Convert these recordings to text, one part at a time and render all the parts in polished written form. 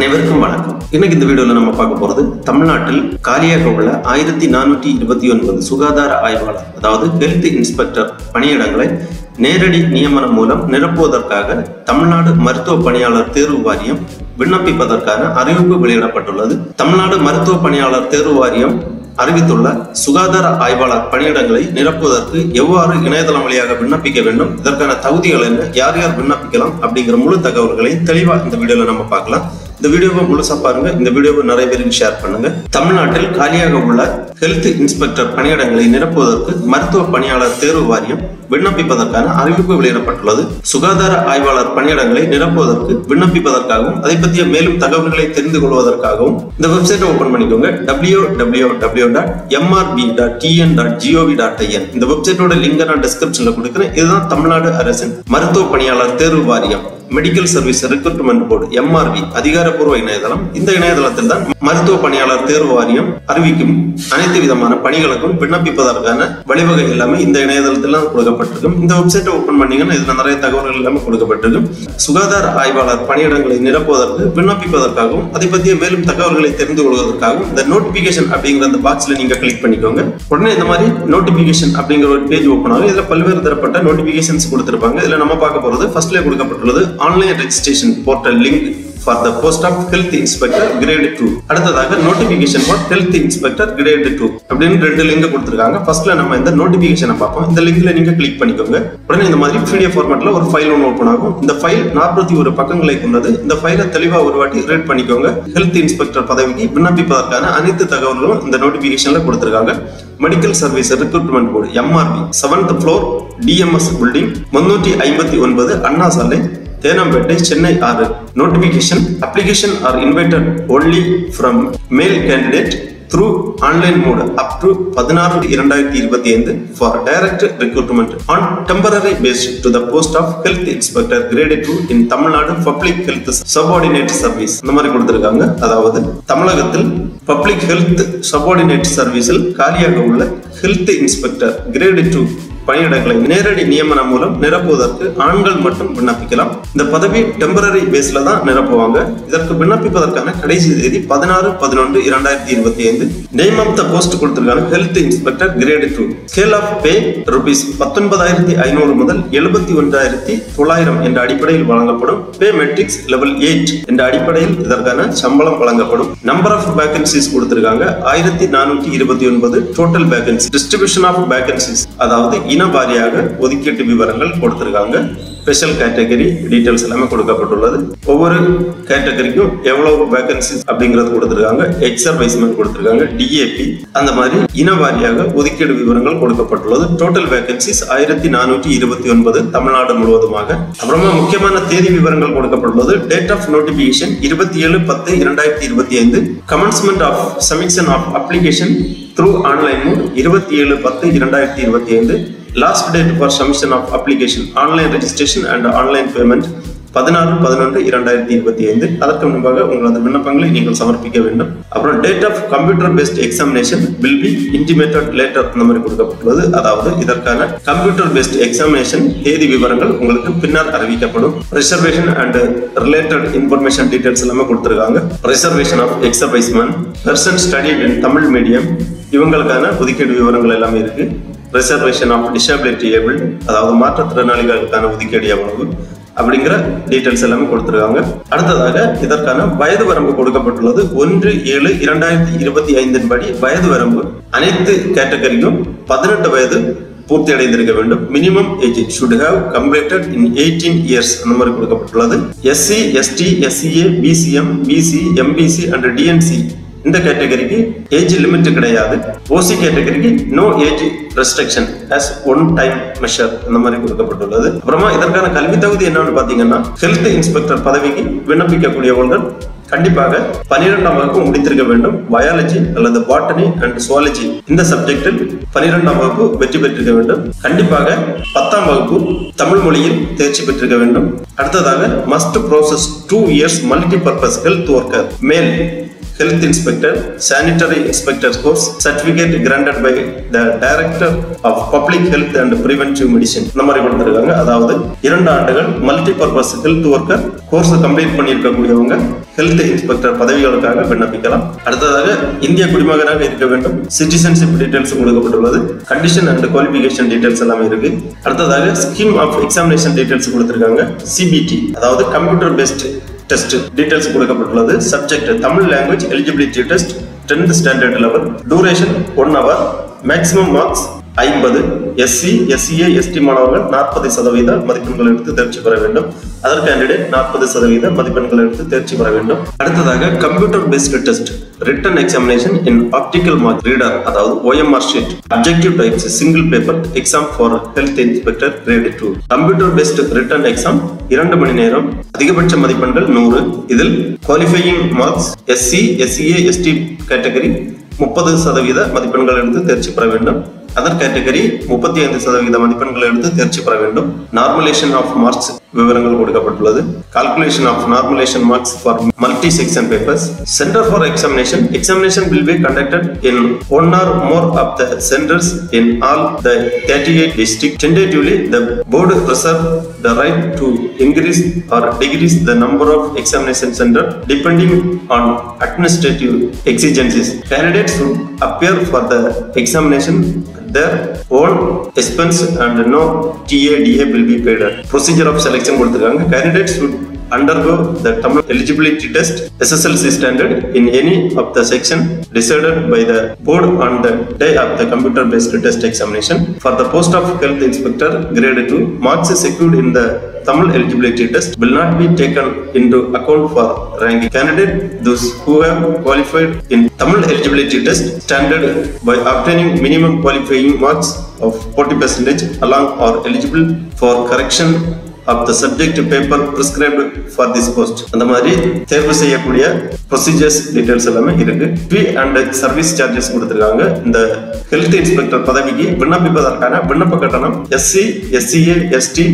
அனைவருக்கும் வணக்கம். இன்னைக்கு இந்த வீடியோல நம்ம பார்க்க போறது தமிழ்நாட்டில் காலியாக உள்ள 1429 சுகாதார ஆய்வாளர் அதாவது ஹெல்த் இன்ஸ்பெக்டர் பணியிடங்களை நேரடி நியமனம் மூலம் நிரப்புவதற்காக தமிழ்நாடு மருத்துவ பணியாளர் தேர்வு வாரியம் விண்ணப்பிப்பதற்கான அறிவிப்பு வெளியிடப்பட்டுள்ளது. தமிழ்நாடு மருத்துவ பணியாளர் தேர்வு வாரியம் அறிவித்துள்ள சுகாதார ஆய்வாளர் பணியிடங்களை நிரப்புவதற்கு எவ்வாறு இணையதளம் வழியாக விண்ணப்பிக்க வேண்டும், இதற்கான தகுதிகள் என்ன, யார் யார் விண்ணப்பிக்கலாம் அப்படிங்கிற முழு தகவல்களை தெளிவா இந்த வீடியோல நம்ம பார்க்கலாம். இந்த வீடியோவை முழுசா பாருங்க. இந்த வீடியோவை நிறைய பேருக்கு ஷேர் பண்ணுங்க. தமிழ்நாட்டில் காலியாக உள்ள ஹெல்த் இன்ஸ்பெக்டர் பணியிடங்களை நிரப்புவதற்கு மருத்துவ பணியாளர் தேர்வு வாரியம் விண்ணப்பிப்பதற்கான அறிவிப்பு வெளியிடப்பட்டுள்ளது. சுகாதார ஆய்வாளர் பணியிடங்களை நிரப்புவதற்கு விண்ணப்பிப்பதற்காகவும் அதை பற்றிய மேலும் தகவல்களை தெரிந்து கொள்வதற்காகவும் இந்த வெப்சைட்டை ஓபன் பண்ணிக்கோங்க. www.mrb.tn.gov.in. இந்த வெப்சைட்டோட லிங்க் நான் டிஸ்கிரிப்ஷன்ல கொடுக்கிறேன். இதுதான் தமிழ்நாடு அரசின் மருத்துவ பணியாளர் தேர்வு வாரியம் medical service recruitment board MRB அதிகாரப்பூர்வ இணையதளம். இந்த இணையதளத்தில் தான் மருத்துவ பணியாளர் தேர்வு வாரியம் அறிவிக்கும் அனைத்து விதமான பணிகளுக்கும் விண்ணப்பிப்பதற்கான வழிவகை எல்லாமே இந்த இணையதளத்தில் கொடுக்கப்பட்டிருக்கும். இந்த வெப்சைட்டை ஓபன் பண்ணீங்கன்னா இதுல நிறைய தகவல்கள் எல்லாமே கொடுக்கப்பட்டிருக்கும். சுகாதார ஆய்வாளர் பணியிடங்களை நிரப்புவதற்கு விண்ணப்பிப்பதற்காகவும் அதை பற்றிய மேலும் தகவல்களை தெரிந்து கொள்வதற்காகவும் இந்த நோட்டிபிகேஷன் அப்படிங்கிற அந்த பாக்ஸ்ல நீங்க கிளிக் பண்ணிக்கோங்க. உடனே இந்த மாதிரி நோட்டிபிகேஷன் அப்படிங்கிற ஒரு பேஜ் ஓபன் ஆகும். இதுல பல்வேறு தரப்பட்ட நோட்டிபிகேஷன்ஸ் கொடுத்திருப்பாங்க. இதுல நம்ம பார்க்க போறது ஃபர்ஸ்ட்ல கொடுக்கப்பட்டுள்ளது online registration portal link for the post of health inspector grade 2. அடுத்ததாக notification for health inspector grade 2 அப்படின்னு ரெண்டு லிங்க் கொடுத்திருக்காங்க. ஃபர்ஸ்ட்ல நம்ம இந்த நோட்டிபிகேஷனை பார்ப்போம். இந்த லிங்க்ல நீங்க கிளிக் பண்ணிக்கோங்க. உடனே இந்த மாதிரி PDF ஃபார்மட்ல ஒரு ஃபைல் ஒன்று ஓபன் ஆகும். இந்த ஃபைல் 41 பக்கங்களை கொண்டது. இந்த ஃபைலை தெளிவா ஒரு வாட்டி ரீட் பண்ணிக்கோங்க. ஹெல்த் இன்ஸ்பெக்டர் பதவிக்கு விண்ணப்பிப்பதற்கான அனைத்து தகவல்களும் இந்த நோட்டிபிகேஷன்ல கொடுத்திருக்காங்க. Medical service recruitment board MRB 7th floor DMS building 359 அண்ணா சாலை Teynampet Chennai 6. Notification application R invited only from male candidate through online mode up to 16/2025 for direct recruitment on temporary basis to the post of health inspector grade 2 in Tamil Nadu Public Health Subordinate Service. இந்த மாதிரி கொடுத்திருக்காங்க. அதாவது தமிழகத்தில் public health subordinate சர்வீஸில் காலியாக உள்ள health inspector grade 2 பணியிடங்களை நேரடி நியமனம் மூலம் நிரப்புவதற்கு ஆண்கள் மட்டும் விண்ணப்பிக்கலாம். இந்த பதவி டெம்பரரி பேஸ்ல தான் நிரப்புவாங்க. இதற்கு விண்ணப்பிப்பதற்கான கடைசி தேதி 16/11/2025. நேம் ஆஃப் த போஸ்ட் கொடுத்திருக்காங்க health inspector grade 2. Scale of pay rupees 19,500 முதல் 71,900 என்ற அடிப்படையில் வழங்கப்படும். பே மெட்ரிக்ஸ் லெவல் 8 என்ற அடிப்படையில் இதற்கான சம்பளம் வழங்கப்படும். நம்பர் ஆஃப் வேகன்சிஸ் கொடுத்திருக்காங்க 1429 total vacancy. Distribution of vacancies அதாவது இன வாரியாக ஒதுக்கீட்டு விவரங்கள் கொடுத்திருக்காங்க. ஸ்பெஷல் கேட்டகரி டீடைல்ஸ் எல்லாமே கொடுக்கப்பட்டுள்ளது. ஒவ்வொரு கேட்டகரிக்கும் எவ்வளவு வேகன்சி அப்படிங்கிறது கொடுத்திருக்காங்க. எக்ஸர்வைஸ்மென்ட் கொடுத்திருக்காங்க. DAP அந்த மாதிரி இன வாரியாக ஒதுக்கீடு விவரங்கள் கொடுக்கப்பட்டுள்ளது. டோட்டல் வேகன்சிஸ் 1429 தமிழ்நாடு முழுவதுமாக. அப்புறமா முக்கியமான தேதி விவரங்கள் கொடுக்கப்பட்டுள்ளது. Date of notification 27/10/2025. Commencement of submission of application through online mode 27/10/2025. Last date for submission of application, online registration and online payment 16/11/2025. அதற்கு முன்பாக உங்களது விண்ணப்பங்களை நீங்கள் சமர்ப்பிக்க வேண்டும். அப்புறம் date of computer based examination will be intimated later அந்த மாதிரி கொடுக்கப்பட்டுள்ளது. அதாவது இதற்கான கம்ப்யூட்டர் பேஸ்ட் எக்ஸாமினேஷன் தேதி விவரங்கள் உங்களுக்கு பின்னர் அறிவிக்கப்படும். Reservation and related information details எல்லாமே கொடுத்திருக்காங்க. Reservation of exservicemen, person studied in Tamil medium இவங்களுக்கான ஒதுக்கீடு விவரங்கள் எல்லாமே இருக்கு. ரிசர்வேஷன் ஆஃப் டிசபிலிட்டி ஏபிள் அதாவது மாற்றுத்திறனாளிகளுக்கான ஒதுக்கீடு எவ்வளவு அப்படிங்கிற டீடைல்ஸ் எல்லாமே கொடுத்திருக்காங்க. அடுத்ததாக இதற்கான வயது வரம்பு கொடுக்கப்பட்டுள்ளது. 1/7/2025 படி வயது வரம்பு அனைத்து கேட்டகரிக்கும் 18 வயது பூர்த்தி அடைந்திருக்க வேண்டும். Minimum age should have completed in 18 years அந்த மாதிரி கொடுக்கப்பட்டுள்ளது. SC, ST, SCA, BCM, BC, MBC and DNC இந்த கேட்டகரிக்கு ஏஜ் லிமிட் கிடையாது. OC கேட்டகரிக்கு no age restriction as one time measure அந்த மாதிரி கொடுக்கப்பட்டுள்ளது. அப்புறமா இதற்கான கல்வி தகுதி என்னன்னு பாத்தீங்கன்னா ஹெல்த் இன்ஸ்பெக்டர் பதவிக்கு விண்ணப்பிக்கக்கூடியவர்கள் கண்டிப்பாக 12ஆம் வகுப்பு முடித்திருக்க வேண்டும். பயாலஜி அல்லது பாட்டனி அண்ட் சுவாலஜி இந்த சப்ஜெக்டில் 12ஆம் வகுப்பு வெற்றி பெற்றிருக்க வேண்டும். கண்டிப்பாக 10ஆம் வகுப்பு தமிழ் மொழியில் தேர்ச்சி பெற்றிருக்க வேண்டும். அடுத்ததாக must process 2 years multi purpose health worker மேல் Health Inspector Sanitary Inspector course certificate granted by the Director of Public Health and Preventive Medicine இந்த மாதிரி கொடுத்திருக்காங்க. அதாவது 2 ஆண்டுகள் multi purpose health worker course complete பண்ணியிருக்கக்கூடியவங்க ஹெல்த் இன்ஸ்பெக்டர் பதவிகளுக்காக விண்ணப்பிக்கலாம். அடுத்ததாக இந்திய குடிமகனாக இருக்க வேண்டும். சிட்டிசன்ஷிப் டீடைல்ஸ் கொடுக்கப்பட்டுள்ளது. கண்டிஷன் அண்ட் குவாலிஃபிகேஷன் டீடைல்ஸ் எல்லாமே இருக்கு. அடுத்ததாக ஸ்கீம் ஆஃப் எக்ஸாமினேஷன் டீடைல்ஸ் கொடுத்திருக்காங்க. சிபிடி அதாவது கம்ப்யூட்டர் பேஸ்ட் டெஸ்ட் டீடைல்ஸ் கொடுக்கப்பட்டுள்ளது. Subject Tamil language eligibility test 10th standard level. Duration 1 hour. Maximum marks 50. SC SCA ST மாணவர்கள் 40% மதிப்பெண்கள் எடுத்து தேர்ச்சி பெற வேண்டும். அதர் கேண்டிடேட் 40% மதிப்பெண்கள் எடுத்து தேர்ச்சி பெற வேண்டும். அடுத்ததாக computer based test written examination in optical mark reader அதாவது OMR sheet. Objective types single paper exam for health inspector grade 2. Computer based written exam 2 மணி நேரம். அதிகபட்ச மதிப்பெண்கள் 100. இதில் qualifying marks SC SCA ST category 30% மதிப்பெண்கள் எடுத்து தேர்ச்சி பெற வேண்டும். அதர் கேட்டகரி 35% மதிப்பெண்கள் எடுத்து தேர்ச்சி பெற வேண்டும். நார்மலேஷன் ஆஃப் மார்க்ஸ் விவரங்கள் கொடுக்கப்பட்டுள்ளது. Calculation of normalisation marks for multi section papers. Centre for examination. Examination will be conducted in 1 or more of the centers in all the 38 districts. Tentatively, the board reserves the right to increase or decrease the number of examination centers depending on administrative exigencies. Candidates should appear for the examination their own expense and no TADA will be paid. Procedure of selection கொடுத்திருக்காங்க. Candidates should undergo the Tamil eligibility test SSLC standard in any of the section decided by the board on the day of the computer based test examination. For the post of health inspector grade 2, marks secured in the Tamil eligibility test will not be taken into account for ranking. Candidate those who have qualified in Tamil eligibility test standard by obtaining minimum qualifying marks of 40% along are eligible for correction of the subject paper prescribed for this post. அந்த மாதிரி தேர்வு செய்யக்கூடிய procedures details எல்லாமே இருக்கு. Fee and service charges கொடுத்திருக்காங்க. இந்த health inspector பதவிக்கு விண்ணப்பிப்பதற்கான விண்ணப்ப கட்டணம் எஸ்சி எஸ்சிஏ எஸ்டி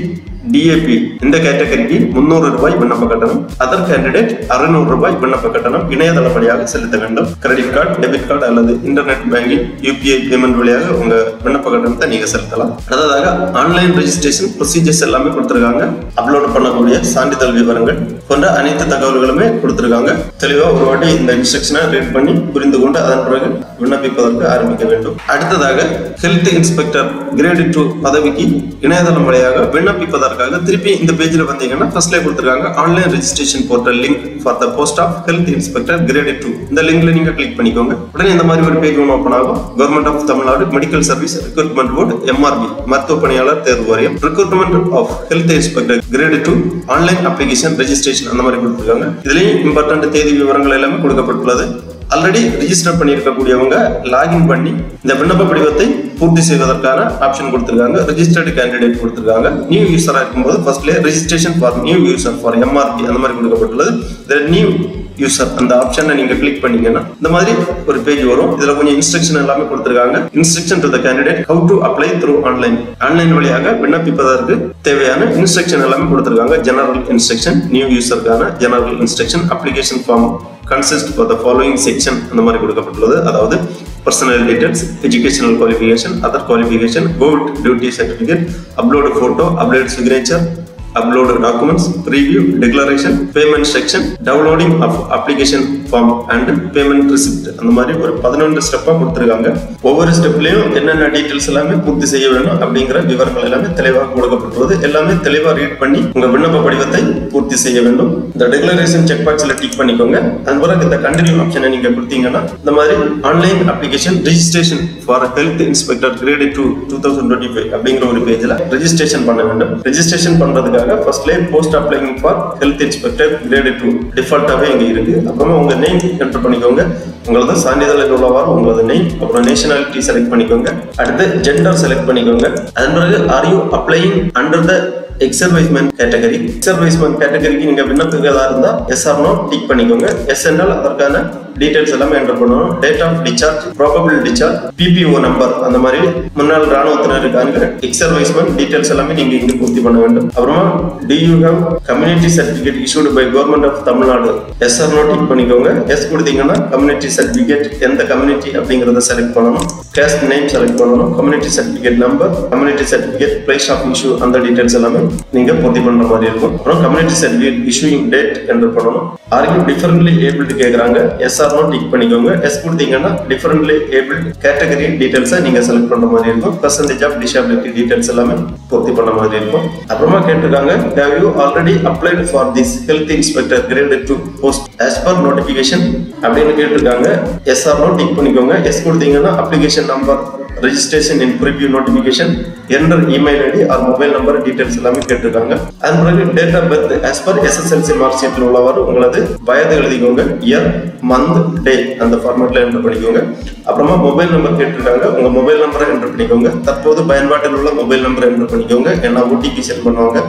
டிஏபி இந்த கேட்டகரிக்கு 300 ரூபாய் விண்ணப்ப கட்டணம். அதர் கேண்டிடேட் 600 ரூபாய் விண்ணப்ப கட்டணம் இணையதள வழியாக செலுத்த வேண்டும். கிரெடிட் கார்டு, டெபிட் கார்டு அல்லது இன்டர்நெட் பேங்கிங் UPI பேமெண்ட் வழியாக உங்க விண்ணப்ப கட்டணத்தை நீங்க செலுத்தலாம். அடுத்ததாக ஆன்லைன் ரெஜிஸ்ட்ரேஷன் ப்ரொசீஜர்ஸ் எல்லாமே கொடுத்திருக்காங்க. அப்லோட் பண்ணக்கூடிய சான்றிதழ் விவரங்கள் போன்ற அனைத்து தகவல்களுமே கொடுத்திருக்காங்க. தெளிவா ஒரு வாட்டி இந்த இன்ஸ்ட்ரக்ஷனை ரீட் பண்ணி புரிந்து கொண்டு அதன் பிறகு விண்ணப்பிப்பதற்கு ஆரம்பிக்க வேண்டும். அடுத்ததாக ஹெல்த் இன்ஸ்பெக்டர் கிரேட் 2 பதவிக்கு இணையதளம் வழியாக விண்ணப்பிப்பதற்கு திருப்பி இந்த பேஜ்ல வந்தீங்கன்னா ஃபர்ஸ்ட்ல கொடுத்திருக்காங்க online registration portal link for the post of health inspector grade 2. இந்த லிங்க்ல நீங்க கிளிக் பண்ணிக்கோங்க. உடனே இந்த மாதிரி ஒரு பேஜ் ஓபன் ஆகும். Government of Tamil Nadu medical service recruitment board MRB மருத்துவ பணியாளர் தேர்வு வாரியம் recruitment of health inspector grade 2 online application registration அந்த மாதிரி கொடுத்திருக்காங்க. இதுலயும் இம்பார்ட்டன்ட் தேதி விவரங்கள் எல்லாமே கொடுக்கப்பட்டுள்ளது. ஆல்ரெடி ரிஜிஸ்டர் பண்ணியிருக்கக்கூடியவங்க லாகின் பண்ணி இந்த விண்ணப்ப படிவத்தை பூர்த்தி செய்வதற்கான ஆப்ஷன் கொடுத்திருக்காங்க. ரெஜிஸ்டர்டு கேண்டிடேட் கொடுத்திருக்காங்க. நியூ யூசரா இருக்கும்போது ஃபர்ஸ்ட்ல registration for new user for MRP அந்த மாதிரி கொடுக்கப்பட்டுள்ளது. நியூ யூசர் அந்த ஆப்ஷனை நீங்க கிளிக் பண்ணீங்கன்னா இந்த மாதிரி ஒரு பேஜ் வரும். இதுல கொஞ்சம் இன்ஸ்ட்ரக்ஷன் எல்லாமே கொடுத்திருக்காங்க. Instruction to the candidate how to apply through online வழியாக விண்ணப்பிப்பதற்கு தேவையான இன்ஸ்ட்ரக்ஷன் எல்லாமே கொடுத்திருக்காங்க. ஜெனரல் இன்ஸ்ட்ரக்ஷன், நியூ யூசருக்கான general instruction, application form consist for the following section அந்த மாதிரி கொடுக்கப்பட்டுள்ளது. அதாவது personal details, educational qualification, other qualification, board duty certificate, upload photo, upload signature, upload documents, preview, declaration, payment section, downloading of application form and payment receipt அந்த மாதிரி ஒரு 11 ஸ்டெப்பா கொடுத்திருக்காங்க. ஒவ்வொரு ஸ்டெப்லயும் என்னென்ன டீடைல்ஸ் எல்லாமே பூர்த்தி செய்ய வேண்டும் அப்படிங்கிற விவரங்கள் எல்லாமே தெளிவாக கொடுக்கப்பட்டுள்ளது. எல்லாமே தெளிவா ரீட் பண்ணி உங்க விண்ணப்ப படிவத்தை பூர்த்தி செய்ய வேண்டும். இந்த டிக்ளரேஷன் செக் பாக்ஸ்ல டிக் பண்ணிக்கோங்க. அதன் பிறகு இந்த கண்டினியூ ஆப்ஷனை நீங்க கொடுத்தீங்கன்னா இந்த மாதிரி online application registration for health inspector grade 2 2025 அப்படிங்கிற ஒரு பேஜ்ல ரெஜிஸ்ட்ரேஷன் பண்ண வேண்டும். ரெஜிஸ்ட்ரேஷன் பண்றதுக்காக ஃபர்ஸ்ட்ல post அப்ளைங் for health inspector grade 2 டிஃபால்ட்டாவே இங்க இருக்கு. அப்புறமா உங்க நேம் என்டர் பண்ணிக்கோங்க. உங்களது சான்றிதழில் உள்ளவாறு உங்களது நேம், அப்புறம் நேஷனாலிட்டி செலக்ட் பண்ணிக்கோங்க. அடுத்து ஜெண்டர் செலக்ட் பண்ணிக்கோங்க. அதன் பிறகு are you applying under the exservicemen category. Exservicemen கேட்டகரிக்கு நீங்க விண்ணப்பிக்கிறதா இருந்தா எஸ் ஆர் நோ டிக் பண்ணிக்கோங்க. எஸ் என்றால் அதற்கான டீடைல்ஸ் எல்லாமே என்டர் பண்ணணும். Date of discharge, probable discharge, PPO number, அந்த மாதிரி முன்னாள் ராணுவத்தினர் இருக்காங்க எக்ஸர்வைஸ்மென்ட் டீடைல்ஸ் எல்லாமே நீங்க இங்க பூர்த்தி பண்ண வேண்டும். அப்புறமா do you have community certificate issued by government of Tamil Nadu? Yes or no tick பண்ணிக்கோங்க. எஸ் கொடுத்தீங்கன்னா கம்யூனிட்டி சர்டிபிகேட் எந்த கம்யூனிட்டி அப்படிங்கறத செலக்ட் பண்ணணும். கேஸ்ட் நேம் செலக்ட் பண்ணணும். Community certificate number, community certificate, place of issue, அந்த details எல்லாமே நீங்க பூர்த்தி பண்ற மாதிரி இருக்கும். அப்புறம் community certificate issuing date enter பண்ணணும். ஆர் யூ டிஃபரன்ட்லி ஏபிள்டு கேக்குறாங்க. எஸ் ஆர் நோ டிக் பண்ணிக்கோங்க. எஸ் கொடுத்தீங்கன்னா டிஃபரன்ட்லி ஏபிள்டு கேட்டகரி டீடைல்ஸை நீங்க செலக்ட் பண்ற மாதிரி இருக்கும். பெர்சன்டேஜ் ஆஃப் டிசபிலிட்டி டீடைல்ஸ் எல்லாமே பூர்த்தி பண்ண மாதிரி இருக்கும். அப்புறமா கேட்டிருக்காங்க have you already applied for this health inspector grade 2 post as per notification அப்படின்னு கேட்டிருக்காங்க. எஸ் ஆர் நோ டிக் பண்ணிக்கோங்க. எஸ் கொடுத்தீங்கன்னா application number, registration in preview notification, enter email ID or mobile number details எல்லாமே கேட்டிருக்காங்க. அதன் பிறகு date of birth as per SSLC mark ஷீட்ல உள்ளவாறு உங்களது வயது எழுதிக்கோங்க. இயர், மந்த், டே அந்த ஃபார்மேட்ல என்டர் பண்ணிக்கோங்க. அப்புறமா மொபைல் நம்பர் கேட்டிருக்காங்க. உங்க மொபைல் நம்பரை என்டர் பண்ணிக்கோங்க. தற்போது பயன்பாட்டில் உள்ள மொபைல் நம்பரை என்டர் பண்ணிக்கோங்க. ஏன்னா ஓடிபி சென்ட் பண்ணுவாங்க.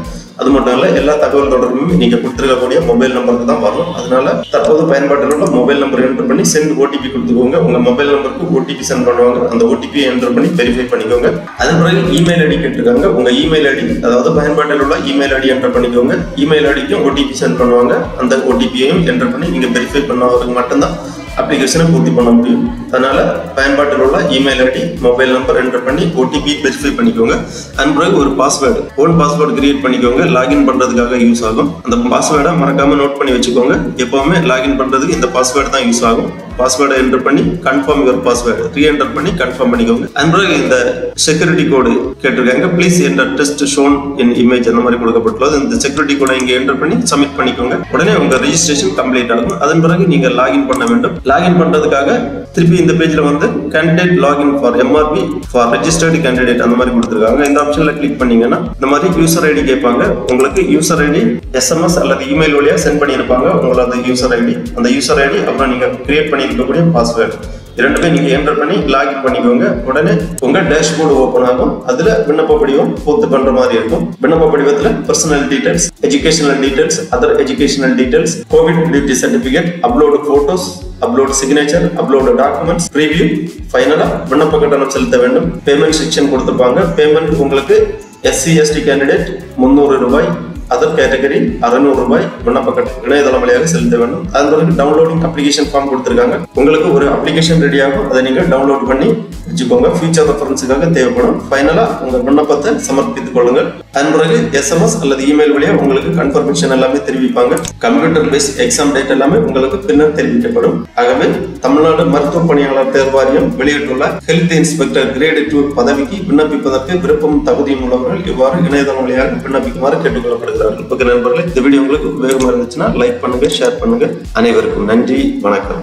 அது மட்டும் இல்ல, எல்லா தகவல் தொடர்புமே நீங்க கொடுத்திருக்கக்கூடிய மொபைல் நம்பருக்கு தான் வரும். அதனால தற்போது பயன்பாட்டில் உள்ள மொபைல் நம்பர் என்டர் பண்ணி சென்ட் ஓடிபி கொடுத்துக்கோங்க. உங்க மொபைல் நம்பருக்கு ஓடிபி சென்ட் பண்ணுவாங்க. அந்த ஓடிபி என்டர் பண்ணி வெரிஃபை பண்ணிக்கோங்க. அதன் பிறகு இமெயில் ஐடி கேட்டிருக்காங்க. உங்க இமெயில் ஐடி, அதாவது பயன்பாட்டில் உள்ள இமெயில் ஐடி என்டர் பண்ணிக்கோங்க. இமெயில் ஐடிக்கும் ஓடிபி சென்ட் பண்ணுவாங்க. அந்த ஓடிபியையும் என்டர் பண்ணி நீங்க வெரிஃபை பண்ணவருக்கு மட்டும்தான் அப்ளிகேஷனை பூர்த்தி பண்ண முடியும். அதனால பயன்பாட்டில் உள்ள email ID, mobile number enter பண்ணி ஓடிபி வெரிஃபை பண்ணிக்கோங்க. அதன் பிறகு ஒரு பாஸ்வேர்டு, ஓன் பாஸ்வேர்டு கிரியேட் பண்ணிக்கோங்க. லாகின் பண்றதுக்காக யூஸ் ஆகும். அந்த பாஸ்வேர்டை மறக்காம நோட் பண்ணி வச்சுக்கோங்க. எப்பவுமே லாகின் பண்றதுக்கு இந்த பாஸ்வேர்டு தான் யூஸ் ஆகும். பாஸ்வேர்டை என்டர் பண்ணி கன்ஃபார்ம் யுவர் பாஸ்வேர்டு ரீஎன்டர் பண்ணி கன்ஃபார்ம் பண்ணிக்கோங்க. அதன் பிறகு இந்த செக்யூரிட்டி கோடு கேட்டிருக்காங்க. Please enter test shown in image அந்த மாதிரி கொடுக்கப்பட்டுள்ளது. இந்த செக்யூரிட்டி கோடை இங்க என்டர் பண்ணி சப்மிட் பண்ணிக்கோங்க. உடனே உங்க ரெஜிஸ்ட்ரேஷன் கம்ப்ளீட் ஆகும். அதன் பிறகு நீங்க லாகின் பண்ண வேண்டும். லாகின் பண்றதுக்காக திருப்பி இந்த பேஜ்ல வந்து candidate login for MRP for registered candidate அந்த மாதிரி கொடுத்துருக்காங்க. இந்த ஆப்ஷன்ல கிளிக் பண்ணீங்கன்னா இந்த மாதிரி யூசர் ஐடி கேட்பாங்க. உங்களுக்கு யூசர் ஐடி SMS அல்லது இமெயில் வழியா சென்ட் பண்ணியிருப்பாங்க. உங்களோட யூசர் ஐடி, அந்த யூசர் ஐடி அப்புறம் நீங்க கிரியேட் பண்ணியிருக்கக்கூடிய பாஸ்வேர்டு இரண்டுமே நீங்க என்டர் பண்ணி லாகின் பண்ணிக்கோங்க. உடனே உங்க டேஷ்போர்டு ஓபன் ஆகும். அதுல விண்ணப்ப படிவம் பூர்த்தி பண்ற மாதிரி இருக்கும். விண்ணப்ப படிவத்துல personal details, educational details, other educational details, covid duty certificate, upload photos, upload signature, upload documents, preview, ஃபைனலா விண்ணப்ப கட்டணம் செலுத்த வேண்டும். பேமெண்ட் செக்ஷன் கொடுத்திருப்பாங்க. பேமெண்ட் உங்களுக்கு SC ST கேண்டிடேட் 300 ரூபாய், அதர் கேட்டகரி 600 ரூபாய் விண்ணப்ப கட்டணம் இணையதளம் வழியாக செலுத்த வேண்டும். அதன் பிறகு டவுன்லோடிங் அப்ளிகேஷன் ஃபார்ம் கொடுத்திருக்காங்க. உங்களுக்கு ஒரு அப்ளிகேஷன் ரெடி ஆகும். அதை நீங்க டவுன்லோட் பண்ணி வச்சுக்கோங்க. ஃபியூச்சர் ரெஃபரன்ஸுக்காக தேவைப்படும். ஃபைனலா உங்க விண்ணப்பத்தை சமர்ப்பித்துக் கொள்ளுங்கள். அதன் பிறகு SMS அல்லது இமெயில் வழியா உங்களுக்கு கன்ஃபர்மேஷன் எல்லாமே தெரிவிப்பாங்க. கம்ப்யூட்டர் பேஸ் எக்ஸாம் டேட் எல்லாமே உங்களுக்கு பின்னர் தெரிவிக்கப்படும். ஆகவே தமிழ்நாடு மருத்துவ பணியாளர் தேர்வாரியம் வெளியிட்டுள்ள ஹெல்த் இன்ஸ்பெக்டர் கிரேட் 2 பதவிக்கு விண்ணப்பிப்பதற்கு விருப்பம் தகுதியும் உள்ளவர்கள் இவ்வாறு இணையதளம் வழியாக விண்ணப்பிக்குமாறு கேட்டுக்கொள்ளப்படுகிறது. நண்பர்களே, இந்த வீடியோ உங்களுக்கு உபயோகமா இருந்துச்சுன்னா லைக் பண்ணுங்க, ஷேர் பண்ணுங்க. அனைவருக்கும் நன்றி, வணக்கம்.